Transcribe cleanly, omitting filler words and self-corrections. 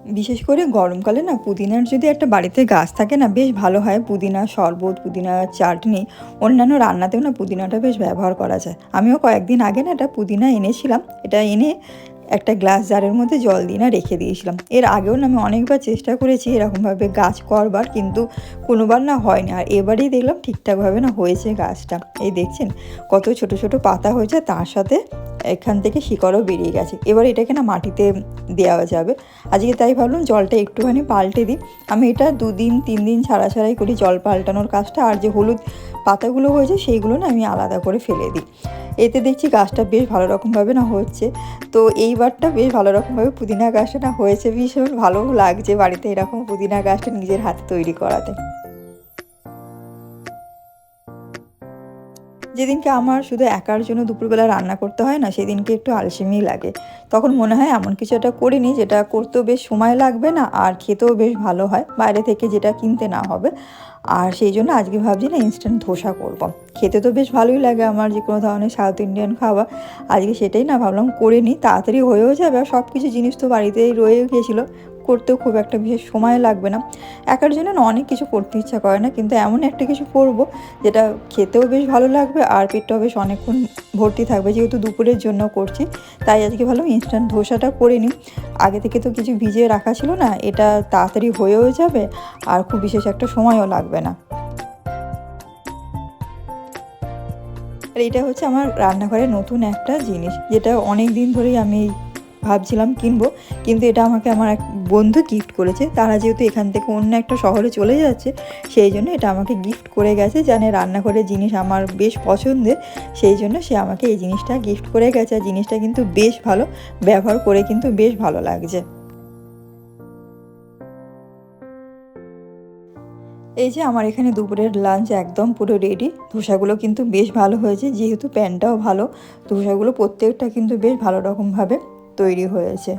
বিশেষ করে গরমকালে না পুদিনার যদি একটা বাড়িতে গাছ থাকে না বেশ ভালো হয়। পুদিনা শরবত, পুদিনা চাটনি, অন্যান্য রান্নাতেও না পুদিনাটা বেশ ব্যবহার করা যায়। আমিও কয়েকদিন আগে না একটা পুদিনা এনেছিলাম। এটা এনে একটা গ্লাস জারের মধ্যে জল দিয়ে না রেখে দিয়েছিলাম। এর আগেও না আমি অনেকবার চেষ্টা করেছি এরকমভাবে গাছ করবার, কিন্তু কোনোবার না হয়নি। আর এবারেই দেখলাম ঠিকঠাকভাবে না হয়েছে গাছটা। এই দেখছেন কত ছোট ছোট পাতা হয়েছে, তার সাথে এখান থেকে শিকড়ও বেরিয়ে গেছে। এবার এটাকে না মাটিতে দেওয়া যাবে। আজকে তাই ভাবলাম জলটা একটুখানি পাল্টে দিই। আমি এটা 2 দিন 3 দিন ছাড়া ছাড়াই করি জল পাল্টানোর কাজটা। আর যে হলুদ পাতাগুলো হয়েছে সেইগুলো না আমি আলাদা করে ফেলে দিই। এতে দেখছি গাছটা বেশ ভালো রকমভাবে না হচ্ছে। তো এইবারটা বেশ ভালো রকমভাবে পুদিনা গাছটা না হয়েছে, ভীষণ ভালো লাগছে বাড়িতে এরকম পুদিনা গাছটা নিজের হাতে তৈরি করাতে। যেদিনকে আমার শুধু একার জন্য দুপুরবেলা রান্না করতে হয় না, সেদিনকে একটু আলসেমিই লাগে। তখন মনে হয় এমন কিছু একটা করে নিই যেটা করতেও বেশ সময় লাগবে না, আর খেতেও বেশ ভালো হয়, বাইরে থেকে যেটা কিনতে না হবে। আর সেই জন্য আজকে ভাবছি না ইনস্ট্যান্ট ধোসা করব। খেতে তো বেশ ভালোই লাগে আমার যে কোনো ধরনের সাউথ ইন্ডিয়ান খাবার। আজকে সেটাই না ভাবলাম করে নিই, তাড়াতাড়ি হয়েও যাবে। আর সব কিছু জিনিস তো বাড়িতেই রয়ে গিয়েছিলো, করতেও খুব একটা বিশেষ সময় লাগবে না। একার জন্য না অনেক কিছু করতে ইচ্ছা করে না, কিন্তু এমন একটা কিছু করব যেটা খেতেও বেশ ভালো লাগবে আর পেটটাও বেশ অনেকক্ষণ ভর্তি থাকবে। যেহেতু দুপুরের জন্য করছি, তাই আজকে ভাবলাম ইনস্ট্যান্ট ধোসাটা করে নিই। আগে থেকে তো কিছু ভিজিয়ে রাখা ছিল না, এটা তাড়াতাড়ি হয়েও যাবে আর খুব বিশেষ একটা সময়ও লাগবে না। আর এটা হচ্ছে আমার রান্নাঘরে নতুন একটা জিনিস, যেটা অনেক দিন ধরেই আমি ভাবছিলাম কিনবো, কিন্তু এটা আমাকে আমার এক বন্ধু গিফট করেছে। তারা যেহেতু এখান থেকে অন্য একটা শহরে চলে যাচ্ছে, সেই জন্য এটা আমাকে গিফট করে গেছে। জানে রান্নাঘরের জিনিস আমার বেশ পছন্দের, সেই জন্য সে আমাকে এই জিনিসটা গিফট করে গেছে। আর জিনিসটা কিন্তু বেশ ভালো, ব্যবহার করে কিন্তু বেশ ভালো লাগছে। এই যে আমার এখানে দুপুরের লাঞ্চ একদম পুরো রেডি। ধোসাগুলো কিন্তু বেশ ভালো হয়েছে, যেহেতু প্যানটাও ভালো, ধোসাগুলো প্রত্যেকটা কিন্তু বেশ ভালো রকমভাবে তৈরি হয়েছে।